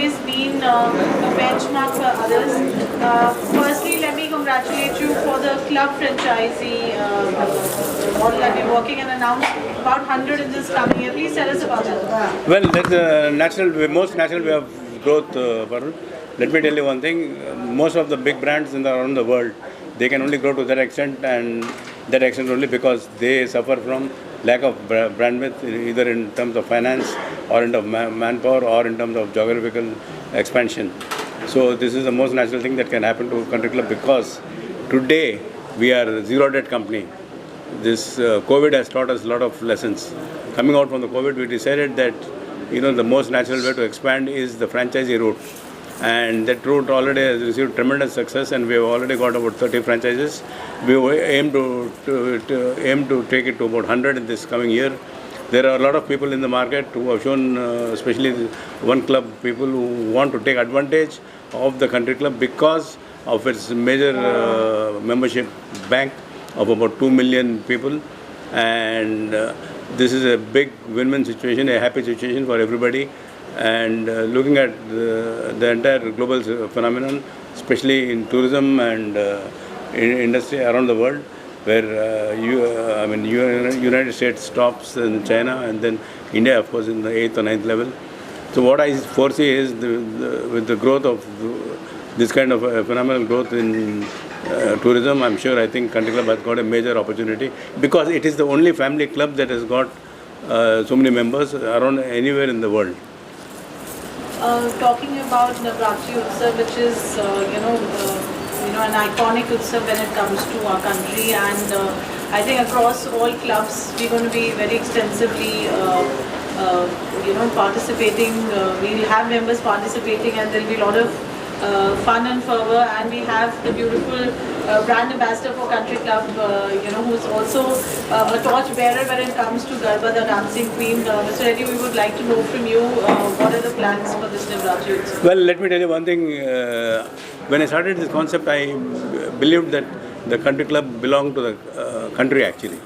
always been a benchmark for others. Firstly, let me congratulate you for the club franchisee model that you're working and announced about 100 in this coming year. Please tell us about it. Well, that's the most natural way of growth, Varun. Let me tell you one thing. Most of the big brands around the world, they can only grow to that extent, and that extent only because they suffer from lack of bandwidth, either in terms of finance or in terms of manpower or in terms of geographical expansion. So this is the most natural thing that can happen to a country club, because today we are a zero-debt company. This COVID has taught us a lot of lessons. Coming out from the COVID, we decided that the most natural way to expand is the franchisee route. And that route already has received tremendous success, and we have already got about 30 franchises. We aim to take it to about 100 in this coming year. There are a lot of people in the market who have shown, especially one club, people who want to take advantage of the country club because of its major membership bank of about 2 million people. And this is a big win-win situation, a happy situation for everybody. And looking at the entire global phenomenon, especially in tourism and in industry around the world, where United States tops and China, and then India, of course, in the 8th or 9th level. So what I foresee is with the growth of this kind of phenomenal growth in tourism, I think Country Club has got a major opportunity, because it is the only family club that has got so many members around anywhere in the world. Talking about Navratri Utsav, which is an iconic Utsav when it comes to our country, and I think across all clubs we're going to be very extensively participating. We'll have members participating, and there'll be a lot of fun and fervor, and we have the beautiful brand ambassador for Country Club, who's also a torch bearer when it comes to Garba, the dancing queen. Mr. Reddy, we would like to know from you, what are the plans for this Navratri Utsav? Well, let me tell you one thing. When I started this concept, I believed that the Country Club belonged to the country, actually.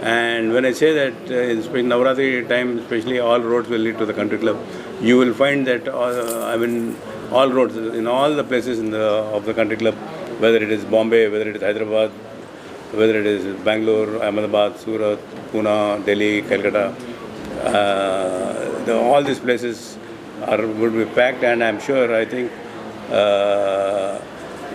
And when I say that in Navratri time, especially, all roads will lead to the Country Club, you will find that all roads in all the places of the Country Club, whether it is Bombay, whether it is Hyderabad, whether it is Bangalore, Ahmedabad, Surat, Pune, Delhi, Calcutta, all these places would be packed, and I'm sure, I think,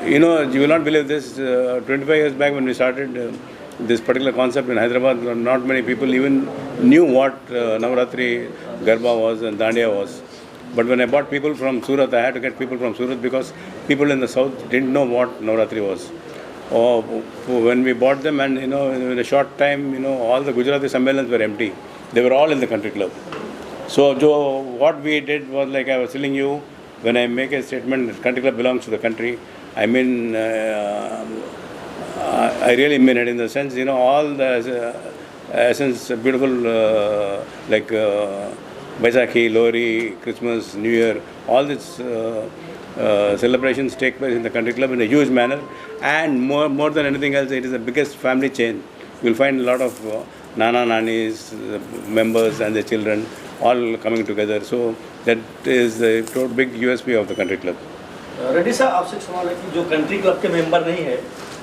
you will not believe this, 25 years back when we started this particular concept in Hyderabad, not many people even knew what Navratri Garba was and Dandiya was. But when I brought people from Surat, I had to get people from Surat, because people in the south didn't know what Navratri was. Or when we bought them, and in a short time, all the Gujarati Sammelans were empty. They were all in the Country Club. So what we did was, like I was telling you, when I make a statement that Country Club belongs to the country, I mean, I really mean it, in the sense, all the essence, beautiful, like Baisakhi, Lohri, Christmas, New Year, all these celebrations take place in the Country Club in a huge manner. And more than anything else, it is the biggest family chain. You'll find a lot of Nana, Nanis, members and their children all coming together. So that is the big USP of the Country Club. Reddy साहब, आपसे एक सवाल है कि जो country club के member नहीं है,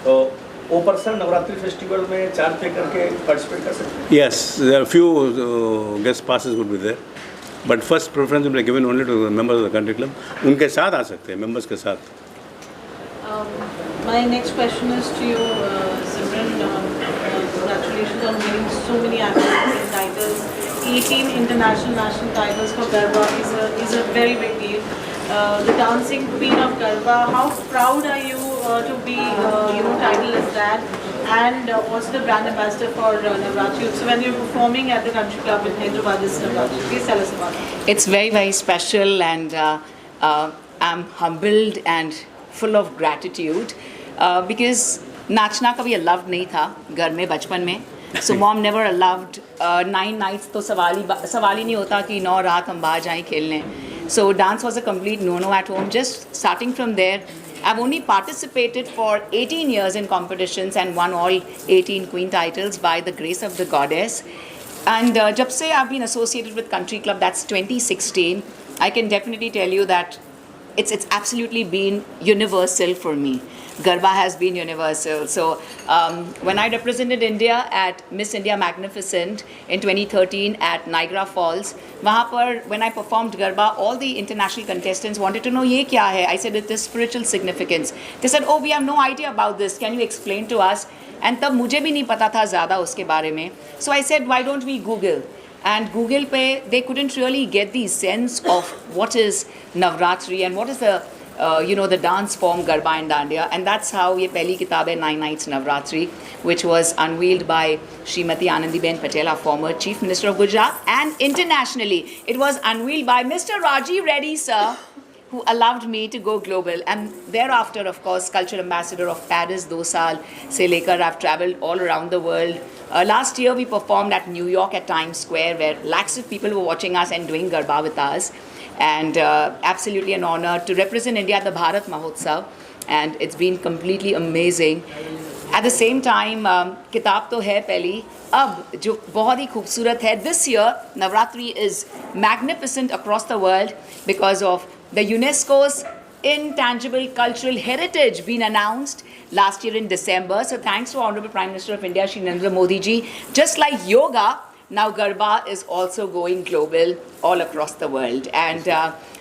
तो वो पर्सन नवरात्रि फेस्टिवल में चार्ज पे करके पार्टिसिपेट कर सकते हैं? Yes, there are a few guest passes would be there, but first preference will be given only to the members of the Country Club. उनके साथ आ सकते हैं, members के साथ. My next question is to you, Simran. Congratulations on winning so many accolades and titles. 18 international national titles for Garba is a very big deal. The dancing queen of Garba. How proud are you to be titled as that, and also the brand ambassador for Navratri? So when you're performing at the Country Club in Hyderabad this Navratri, please tell us about it. It's very, very special, and I'm humbled and full of gratitude because नाचना कभी allowed नहीं था घर में बचपन में. So mom never allowed 9 nights, तो सवाल ही नहीं होता कि 9 रात हम बाहर जाएं खेलने. So dance was a complete no-no at home. Just starting from there, I've only participated for 18 years in competitions and won all 18 queen titles by the grace of the goddess. And जब से I've been associated with Country Club, that's 2016. I can definitely tell you that it's absolutely been universal for me. Garba has been universal. So when I represented India at Miss India Magnificent in 2013 at Niagara Falls, वहाँ पर when I performed Garba, all the international contestants wanted to know ये क्या है? I said it is spiritual significance. They said, oh, we have no idea about this. Can you explain to us? And तब मुझे भी नहीं पता था ज़्यादा उसके बारे में. So I said, why don't we Google? And Google पे they couldn't really get the sense of what is Navratri and what is the the dance form Garba and Dandiya, and that's how ये पहली किताब है 9 Nights Navratri, which was unveiled by Srimati Anandiben Patel, our former Chief Minister of Gujarat, and internationally it was unveiled by Mr. Rajeev Reddy sir, who allowed me to go global. And thereafter, of course, cultural ambassador of Paris 2 साल से लेकर I've travelled all around the world. Last year we performed at New York at Times Square, where lakhs of people were watching us and doing Garba with us. And absolutely an honor to represent India at the Bharat Mahotsav, and it's been completely amazing. At the same time, किताब तो है पहली, अब जो बहुत ही खूबसूरत है, this year Navratri is magnificent across the world because of the UNESCO's intangible cultural heritage being announced last year in December. So thanks to Honorable Prime Minister of India, Shri Narendra Modi ji, just like yoga, now Garba is also going global all across the world, and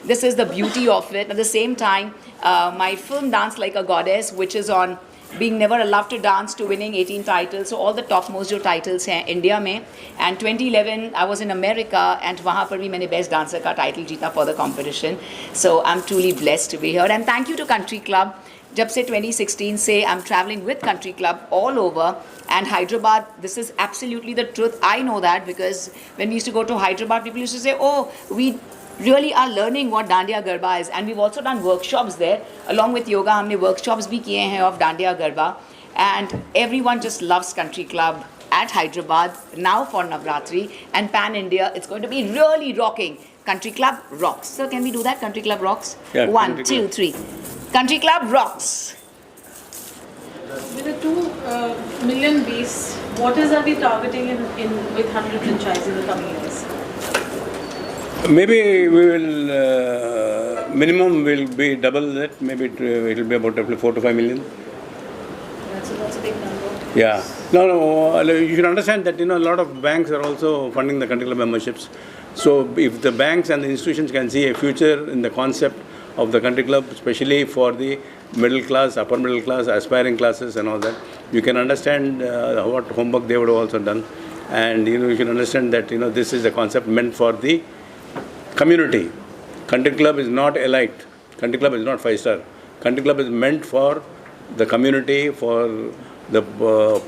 this is the beauty of it. At the same time, my film Dance Like a Goddess, which is on being never allowed to dance to winning 18 titles, so all the topmost जो titles हैं India में, and 2011 I was in America and वहाँ पर भी मैंने Best Dancer का title जीता for the competition. So I'm truly blessed to be here, and thank you to Country Club. जब से 2016 से I'm traveling with Country Club all over, and Hyderabad, this is absolutely the truth. I know that because when we used to go to Hyderabad, people used to say, oh, we really are learning what Dandiya Garba is, and we've also done workshops there. Along with yoga, हमने workshops भी किए हैं of Dandiya Garba, and everyone just loves Country Club at Hyderabad now for Navratri, and Pan India. It's going to be really rocking. Country Club rocks. So can we do that? Country Club rocks. Yeah, 1, 2, 3. Country Club rocks. With a 2 million base, what are we targeting in with 100 franchises in the coming years? Maybe we will, minimum will be double that, maybe it will be about 4 to 5 million. That's a big number. Yeah. No, you should understand that, a lot of banks are also funding the country club memberships. So if the banks and the institutions can see a future in the concept of the country club, especially for the middle class, upper middle class, aspiring classes and all that, you can understand what homework they would have also done. And, you can understand that, this is a concept meant for the community. Country club is not elite. Country club is not 5-star. Country club is meant for the community, for the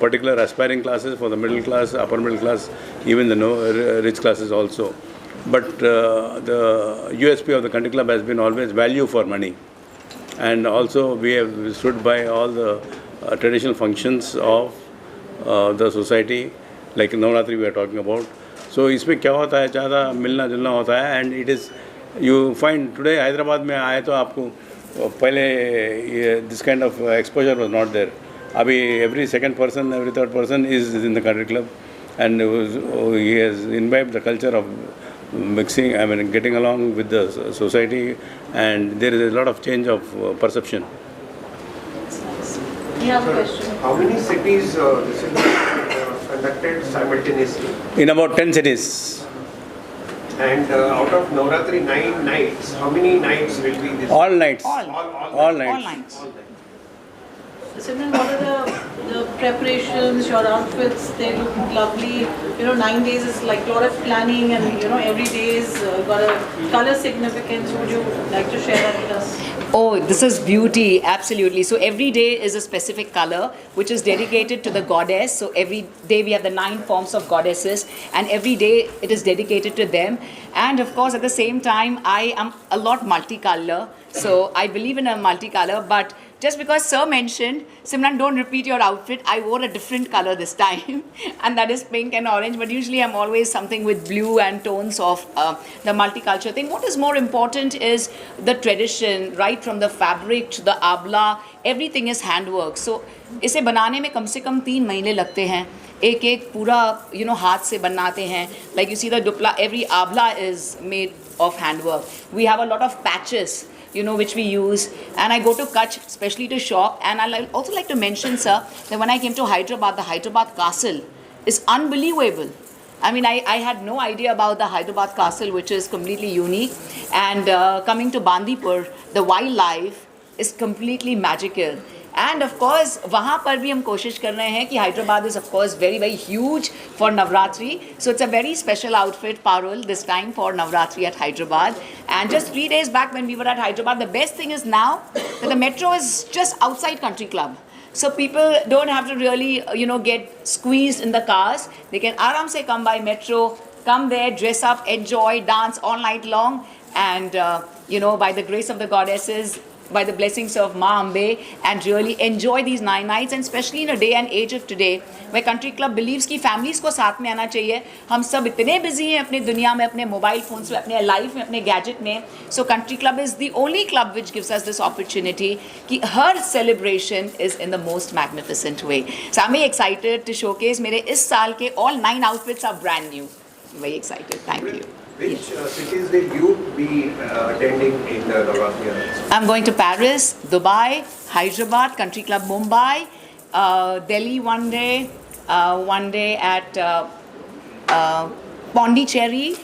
particular aspiring classes, for the middle class, upper middle class, even the rich classes also. But the USP of the country club has been always value for money. And also we have stood by all the traditional functions of the society, like Navratri we are talking about. So इसमें क्या होता है, ज़्यादा मिलना जुलना होता है, and it is, you find today Hyderabad में आए तो आपको पहले this kind of exposure was not there. अभी every second person, every third person is in the country club, and he has imbibed the culture of mixing, getting along with the society, and there is a lot of change of perception. That's nice. You have a question? How many cities this will be conducted simultaneously? In about 10 cities. And out of Navratri 9 nights, how many nights will be this? All nights. All nights. nights. Simran, what are the preparations, your outfits? They look lovely. 9 days is like a lot of planning, and every day is got a color significance. Would you like to share that with us? Oh, this is beauty, absolutely. So every day is a specific color which is dedicated to the goddess. So every day we have the 9 forms of goddesses, and every day it is dedicated to them. And of course, at the same time, I am a lot multicolor. So I believe in a multicolor, but just because Sir mentioned, Simran, don't repeat your outfit, I wore a different color this time, and that is pink and orange, but usually I'm always something with blue and tones of the multicultural thing. What is more important is the tradition, right from the fabric to the abla, everything is handwork. So इसे बनाने में कम से कम 3 महीने लगते हैं. एक पूरा हाथ से बनाते हैं. Like you see the dupla, every abla is made of handwork. We have a lot of patches, you know, which we use. And I go to Kutch, especially to shop. And I also like to mention, sir, that when I came to Hyderabad, the Hyderabad castle is unbelievable. I mean, I had no idea about the Hyderabad castle, which is completely unique. And coming to Bandipur, the wildlife is completely magical. And of course, वहाँ पर भी हम कोशिश कर रहे हैं कि Hyderabad is of course very very huge for Navratri. So it's a very special outfit, Parul, this time for Navratri at Hyderabad. And just 3 days back when we were at Hyderabad, the best thing is now that the metro is just outside Country Club. So people don't have to really, you know, get squeezed in the cars. They can aram se come by metro, come there, dress up, enjoy, dance all night long. And, you know, by the grace of the goddesses, by the blessings of Ma Ambe, and really enjoy these 9 nights, and especially in a day and age of today where Country Club believes कि families को साथ में आना चाहिए. हम सब इतने busy हैं अपने दुनिया में, अपने mobile phones में, अपने life में, अपने gadget में. So Country Club is the only club which gives us this opportunity कि her celebration is in the most magnificent way. So I'm very excited to showcase मेरे इस साल के all 9 outfits are brand new. I'm very excited. Thank you. Which cities will you be attending in the Navratri? I'm going to Paris, Dubai, Hyderabad, Country Club Mumbai, Delhi one day at Pondicherry,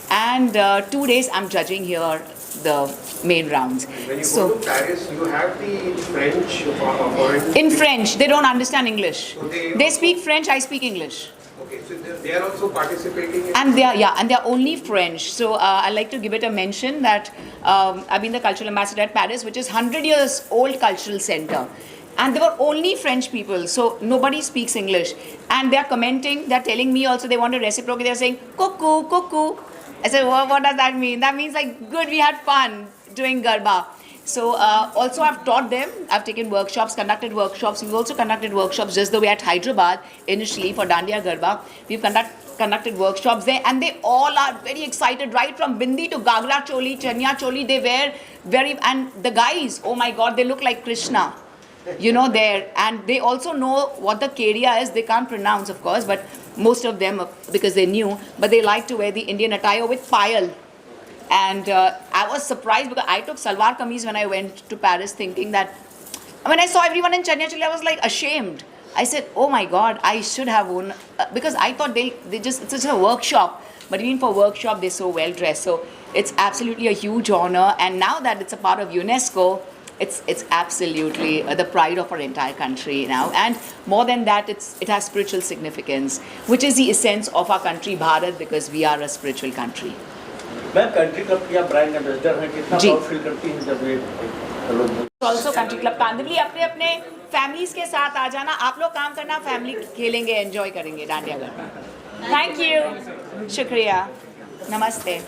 and 2 days I'm judging here the main rounds. When you go to Paris, you have the French foreign. In French, they don't understand English. So they speak French, I speak English. Okay, so they are also participating in. And they're only French. So I like to give it a mention that I've been the cultural ambassador at Paris, which is 100 years old cultural center. And they were only French people, so nobody speaks English. And they're commenting, they're telling me also they want to reciprocate. They're saying, cuckoo, cuckoo. I said, well, what does that mean? That means like, good, we had fun doing Garba. So also I've taught them, I've taken workshops, conducted workshops. We've also conducted workshops just the way at Hyderabad initially for Dandiya Garba. We've conducted workshops there, and they all are very excited, right from Bindi to Gagra Choli, Chanya Choli. They wear and the guys, oh my God, they look like Krishna, you know, there. And they also know what the kedia is. They can't pronounce, of course, but most of them, because they knew, but they like to wear the Indian attire with payal. And I was surprised because I took salwar kameez when I went to Paris, thinking that when I saw everyone in Chanya Choli, I was like ashamed. I said, oh my God, I should have worn, because I thought they just, it's just a workshop, but even for workshop, they're so well dressed. So it's absolutely a huge honor. And now that it's a part of UNESCO, it's absolutely the pride of our entire country now. And more than that, it has spiritual significance, which is the essence of our country, Bharat, because we are a spiritual country. Ma'am country club की आप brand ambassador हैं, कितना जी। Proud feel करती हैं जब ये लोग also country club Kandivali अपने अपने फैमिलीज के साथ आ जाना. आप लोग काम करना, फैमिली खेलेंगे, एंजॉय करेंगे डांडिया गरबा. थैंक यू, शुक्रिया, नमस्ते.